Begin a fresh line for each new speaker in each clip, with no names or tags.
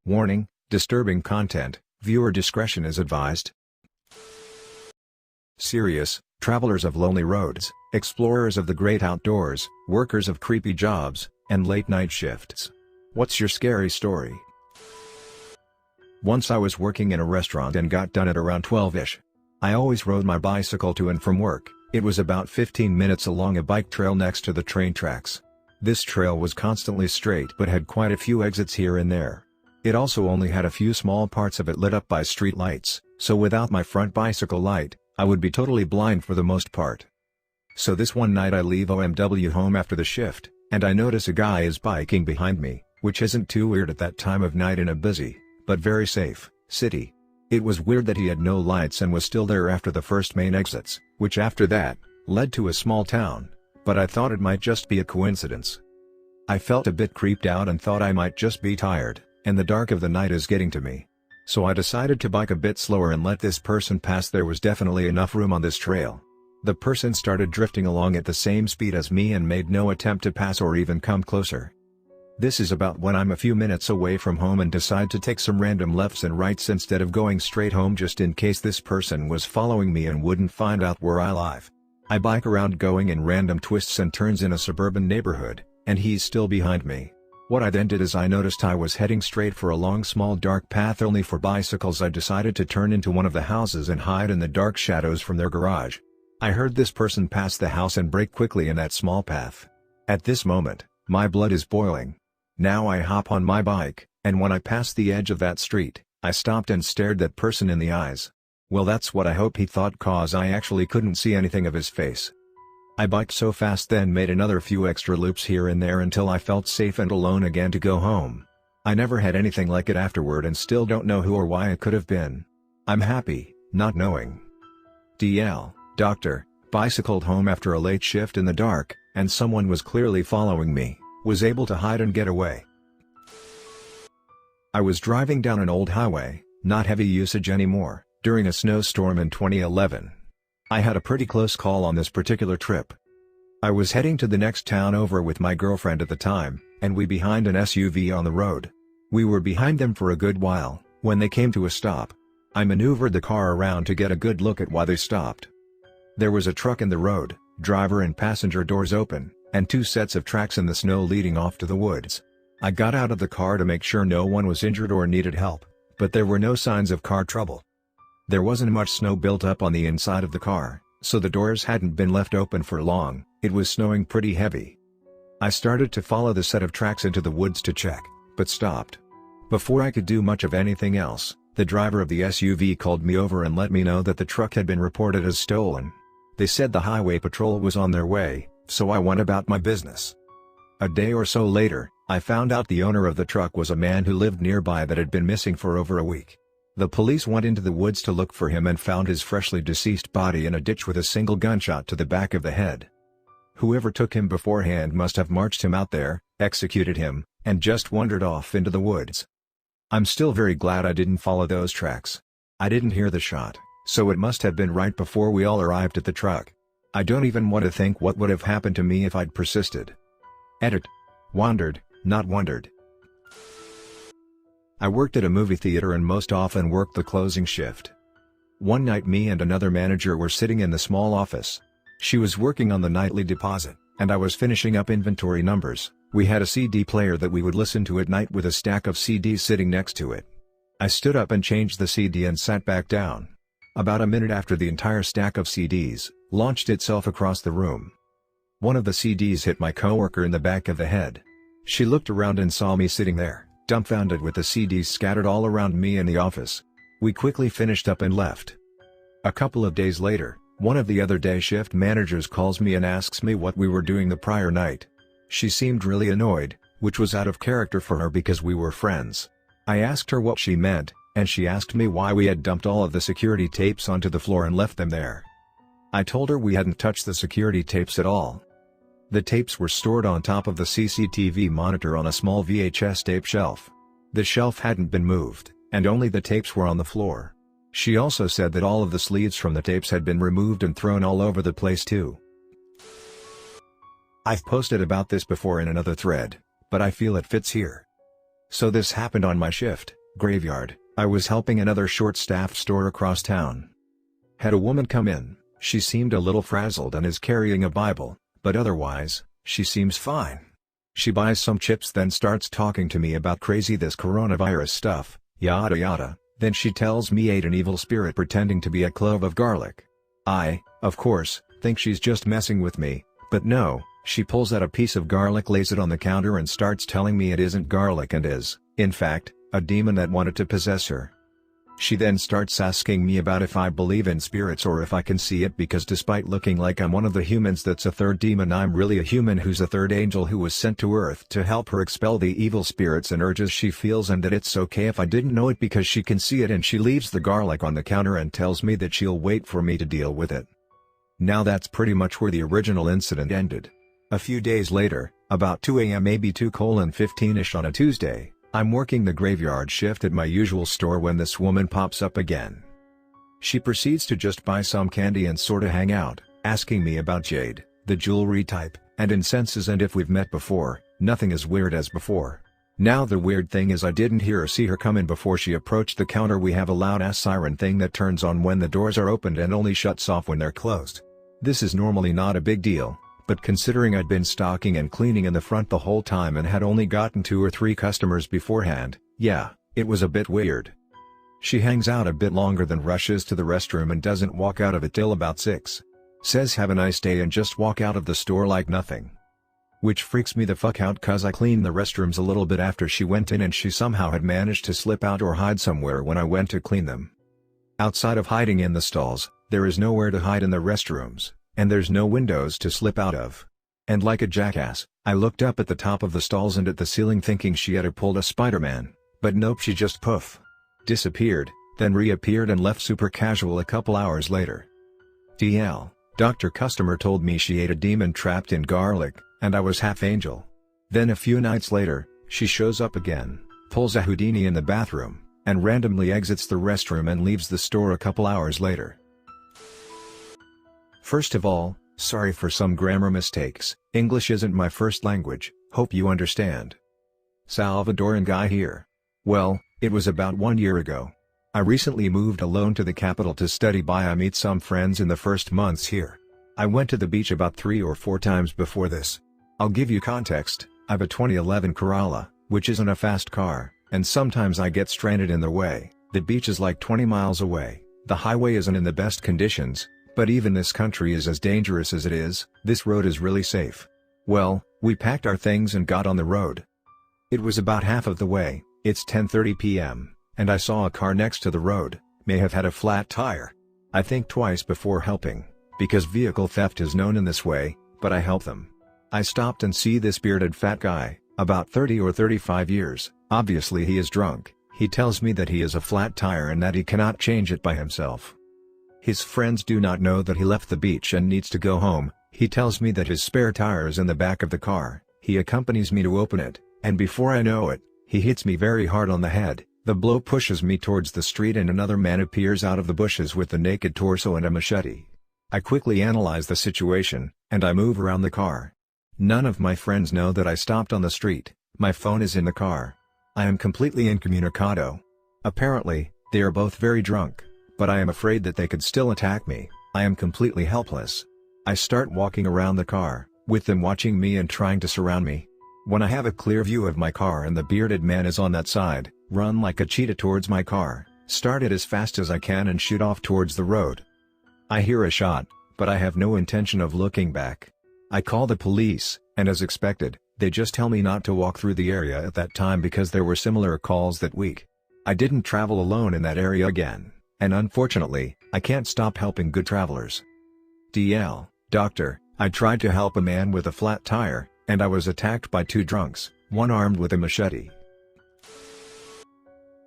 Warning: disturbing content, viewer discretion is advised. Serious, travelers of lonely roads, explorers of the great outdoors, workers of creepy jobs, and late-night shifts. What's your scary story? Once I was working in a restaurant and got done at around 12-ish. I always rode my bicycle to and from work. It was about 15 minutes along a bike trail next to the train tracks. This trail was constantly straight but had quite a few exits here and there. It also only had a few small parts of it lit up by street lights, so without my front bicycle light, I would be totally blind for the most part. So this one night I leave OMW home after the shift, and I notice a guy is biking behind me, which isn't too weird at that time of night in a busy, but very safe, city. It was weird that he had no lights and was still there after the first main exits, which after that, led to a small town, but I thought it might just be a coincidence. I felt a bit creeped out and thought I might just be tired, and the dark of the night is getting to me. So I decided to bike a bit slower and let this person pass. There was definitely enough room on this trail. The person started drifting along at the same speed as me and made no attempt to pass or even come closer. This is about when I'm a few minutes away from home and decide to take some random lefts and rights instead of going straight home just in case this person was following me and wouldn't find out where I live. I bike around going in random twists and turns in a suburban neighborhood, and he's still behind me. What I then did is I noticed I was heading straight for a long small dark path only for bicycles. I decided to turn into one of the houses and hide in the dark shadows from their garage. I heard this person pass the house and brake quickly in that small path. At this moment, my blood is boiling. Now I hop on my bike, and when I passed the edge of that street, I stopped and stared that person in the eyes. Well, that's what I hope he thought, cause I actually couldn't see anything of his face. I biked so fast then made another few extra loops here and there until I felt safe and alone again to go home. I never had anything like it afterward and still don't know who or why it could have been. I'm happy, not knowing. DL, doctor, bicycled home after a late shift in the dark, and someone was clearly following me, was able to hide and get away. I was driving down an old highway, not heavy usage anymore, during a snowstorm in 2011. I had a pretty close call on this particular trip. I was heading to the next town over with my girlfriend at the time, and we behind an SUV on the road. We were behind them for a good while, when they came to a stop. I maneuvered the car around to get a good look at why they stopped. There was a truck in the road, driver and passenger doors open, and two sets of tracks in the snow leading off to the woods. I got out of the car to make sure no one was injured or needed help, but there were no signs of car trouble. There wasn't much snow built up on the inside of the car, so the doors hadn't been left open for long. It was snowing pretty heavy. I started to follow the set of tracks into the woods to check, but stopped. Before I could do much of anything else, the driver of the SUV called me over and let me know that the truck had been reported as stolen. They said the highway patrol was on their way, so I went about my business. A day or so later, I found out the owner of the truck was a man who lived nearby that had been missing for over a week. The police went into the woods to look for him and found his freshly deceased body in a ditch with a single gunshot to the back of the head. Whoever took him beforehand must have marched him out there, executed him, and just wandered off into the woods. I'm still very glad I didn't follow those tracks. I didn't hear the shot, so it must have been right before we all arrived at the truck. I don't even want to think what would have happened to me if I'd persisted. Edit. Wandered, not wondered. I worked at a movie theater and most often worked the closing shift. One night me and another manager were sitting in the small office. She was working on the nightly deposit, and I was finishing up inventory numbers. We had a CD player that we would listen to at night with a stack of CDs sitting next to it. I stood up and changed the CD and sat back down. About a minute after the entire stack of CDs launched itself across the room. One of the CDs hit my coworker in the back of the head. She looked around and saw me sitting there, dumbfounded with the CDs scattered all around me in the office. We quickly finished up and left. A couple of days later, one of the other day shift managers calls me and asks me what we were doing the prior night. She seemed really annoyed, which was out of character for her because we were friends. I asked her what she meant, and she asked me why we had dumped all of the security tapes onto the floor and left them there. I told her we hadn't touched the security tapes at all. The tapes were stored on top of the CCTV monitor on a small VHS tape shelf. The shelf hadn't been moved, and only the tapes were on the floor. She also said that all of the sleeves from the tapes had been removed and thrown all over the place too. I've posted about this before in another thread, but I feel it fits here. So this happened on my shift, graveyard. I was helping another short-staffed store across town. Had a woman come in. She seemed a little frazzled and is carrying a Bible, but otherwise, she seems fine. She buys some chips then starts talking to me about crazy this coronavirus stuff, yada yada, then she tells me ate an evil spirit pretending to be a clove of garlic. I, of course, think she's just messing with me, but no, she pulls out a piece of garlic, lays it on the counter and starts telling me it isn't garlic and is, in fact, a demon that wanted to possess her. She then starts asking me about if I believe in spirits or if I can see it, because despite looking like I'm one of the humans that's a third demon, I'm really a human who's a third angel who was sent to Earth to help her expel the evil spirits and urges she feels, and that it's okay if I didn't know it because she can see it, and she leaves the garlic on the counter and tells me that she'll wait for me to deal with it. Now that's pretty much where the original incident ended. A few days later, about 2 a.m. maybe 2:15ish on a Tuesday, I'm working the graveyard shift at my usual store when this woman pops up again. She proceeds to just buy some candy and sorta hang out, asking me about jade, the jewelry type, and incenses and if we've met before. Nothing as weird as before. Now the weird thing is I didn't hear or see her come in before she approached the counter. We have a loud ass siren thing that turns on when the doors are opened and only shuts off when they're closed. This is normally not a big deal, but considering I'd been stocking and cleaning in the front the whole time and had only gotten 2 or 3 customers beforehand, yeah, it was a bit weird. She hangs out a bit longer than rushes to the restroom and doesn't walk out of it till about 6. Says have a nice day and just walk out of the store like nothing. Which freaks me the fuck out cause I cleaned the restrooms a little bit after she went in and she somehow had managed to slip out or hide somewhere when I went to clean them. Outside of hiding in the stalls, there is nowhere to hide in the restrooms. And there's no windows to slip out of. And like a jackass, I looked up at the top of the stalls and at the ceiling thinking she had pulled a Spider-Man, but nope, she just poof. Disappeared, then reappeared and left super casual a couple hours later. TL, Dr. Customer told me she ate a demon trapped in garlic, and I was half angel. Then a few nights later, she shows up again, pulls a Houdini in the bathroom, and randomly exits the restroom and leaves the store a couple hours later. First of all, sorry for some grammar mistakes, English isn't my first language, hope you understand. Salvadoran guy here. Well, it was about 1 year ago. I recently moved alone to the capital to study. I meet some friends in the first months here. I went to the beach about 3 or 4 times before this. I'll give you context, I've a 2011 Corolla, which isn't a fast car, and sometimes I get stranded in the way. The beach is like 20 miles away, the highway isn't in the best conditions. But even this country is as dangerous as it is. This road is really safe. Well, we packed our things and got on the road. It was about half of the way, it's 10:30 p.m., and I saw a car next to the road, may have had a flat tire. I think twice before helping, because vehicle theft is known in this way, but I helped them. I stopped and see this bearded fat guy, about 30 or 35 years, obviously he is drunk. He tells me that he has a flat tire and that he cannot change it by himself. His friends do not know that he left the beach and needs to go home. He tells me that his spare tire is in the back of the car. He accompanies me to open it, and before I know it, he hits me very hard on the head. The blow pushes me towards the street and another man appears out of the bushes with a naked torso and a machete. I quickly analyze the situation, and I move around the car. None of my friends know that I stopped on the street. My phone is in the car. I am completely incommunicado. Apparently, they are both very drunk. But I am afraid that they could still attack me. I am completely helpless. I start walking around the car, with them watching me and trying to surround me. When I have a clear view of my car and the bearded man is on that side, run like a cheetah towards my car, start it as fast as I can and shoot off towards the road. I hear a shot, but I have no intention of looking back. I call the police, and as expected, they just tell me not to walk through the area at that time because there were similar calls that week. I didn't travel alone in that area again. And unfortunately, I can't stop helping good travelers. DL, Doctor, I tried to help a man with a flat tire, and I was attacked by 2 drunks, one armed with a machete.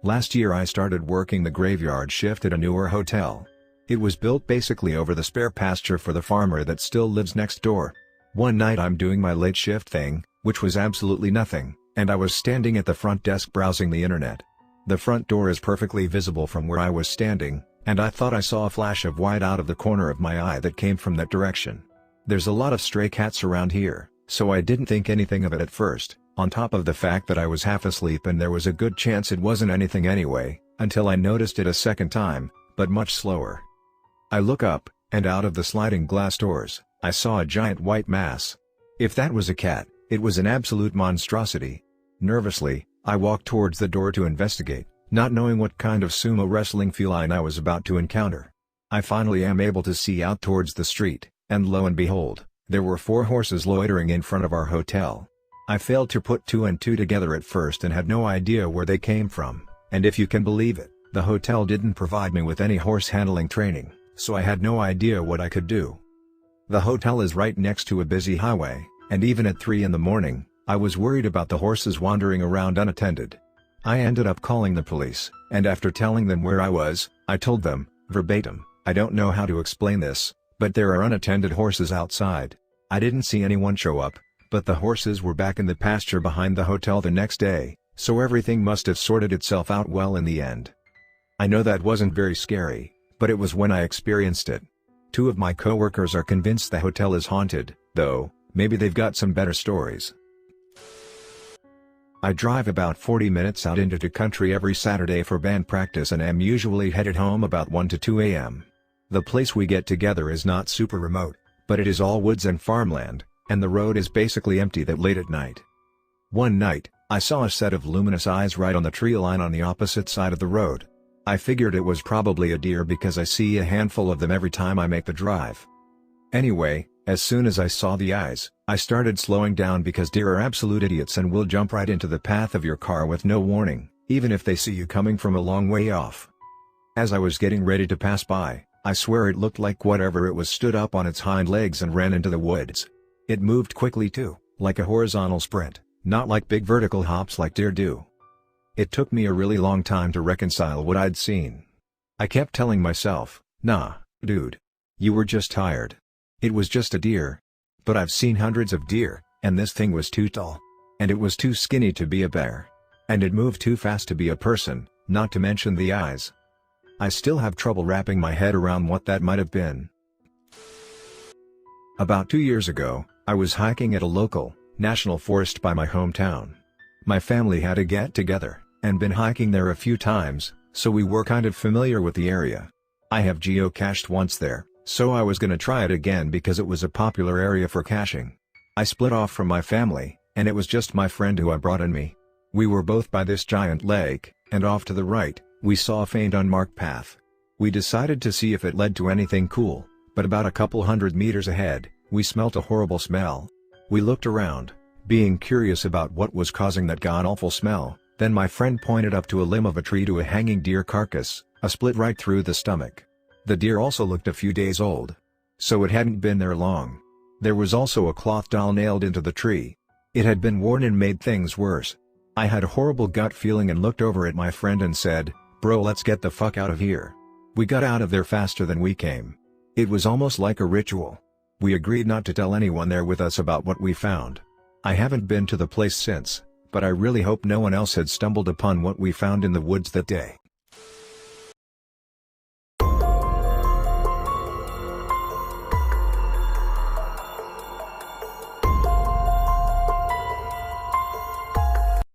Last year I started working the graveyard shift at a newer hotel. It was built basically over the spare pasture for the farmer that still lives next door. One night I'm doing my late shift thing, which was absolutely nothing, and I was standing at the front desk browsing the internet. The front door is perfectly visible from where I was standing, and I thought I saw a flash of white out of the corner of my eye that came from that direction. There's a lot of stray cats around here, so I didn't think anything of it at first, On top of the fact that I was half asleep and there was a good chance it wasn't anything anyway, until I noticed it a second time, but much slower. I look up, and out of the sliding glass doors, I saw a giant white mass. If that was a cat, it was an absolute monstrosity. Nervously, I walked towards the door to investigate, not knowing what kind of sumo wrestling feline I was about to encounter. I finally am able to see out towards the street, and lo and behold, there were 4 horses loitering in front of our hotel. I failed to put 2 and 2 together at first and had no idea where they came from, and if you can believe it, the hotel didn't provide me with any horse handling training, so I had no idea what I could do. The hotel is right next to a busy highway, and even at 3 in the morning, I was worried about the horses wandering around unattended. I ended up calling the police, and after telling them where I was, I told them, verbatim, "I don't know how to explain this, but there are unattended horses outside." I didn't see anyone show up, but the horses were back in the pasture behind the hotel the next day, so everything must have sorted itself out well in the end. I know that wasn't very scary, but it was when I experienced it. 2 of my coworkers are convinced the hotel is haunted, though, maybe they've got some better stories. I drive about 40 minutes out into the country every Saturday for band practice and am usually headed home about 1 to 2 a.m. The place we get together is not super remote, but it is all woods and farmland, and the road is basically empty that late at night. One night, I saw a set of luminous eyes right on the tree line on the opposite side of the road. I figured it was probably a deer because I see a handful of them every time I make the drive. Anyway, as soon as I saw the eyes, I started slowing down because deer are absolute idiots and will jump right into the path of your car with no warning, even if they see you coming from a long way off. As I was getting ready to pass by, I swear it looked like whatever it was stood up on its hind legs and ran into the woods. It moved quickly too, like a horizontal sprint, not like big vertical hops like deer do. It took me a really long time to reconcile what I'd seen. I kept telling myself, "Nah, dude. You were just tired. It was just a deer." But I've seen hundreds of deer, and this thing was too tall. And it was too skinny to be a bear. And it moved too fast to be a person, not to mention the eyes. I still have trouble wrapping my head around what that might have been. About 2 years ago, I was hiking at a local, national forest by my hometown. My family had a get-together, and been hiking there a few times, so we were kind of familiar with the area. I have geocached once there, so I was gonna try it again because it was a popular area for caching. I split off from my family, and it was just my friend who I brought in me. We were both by this giant lake, and off to the right, we saw a faint unmarked path. We decided to see if it led to anything cool, but about a couple hundred meters ahead, we smelt a horrible smell. We looked around, being curious about what was causing that god-awful smell, then my friend pointed up to a limb of a tree to a hanging deer carcass, a split right through the stomach. The deer also looked a few days old. So it hadn't been there long. There was also a cloth doll nailed into the tree. It had been worn and made things worse. I had a horrible gut feeling and looked over at my friend and said, "Bro, let's get the fuck out of here." We got out of there faster than we came. It was almost like a ritual. We agreed not to tell anyone there with us about what we found. I haven't been to the place since, but I really hope no one else had stumbled upon what we found in the woods that day.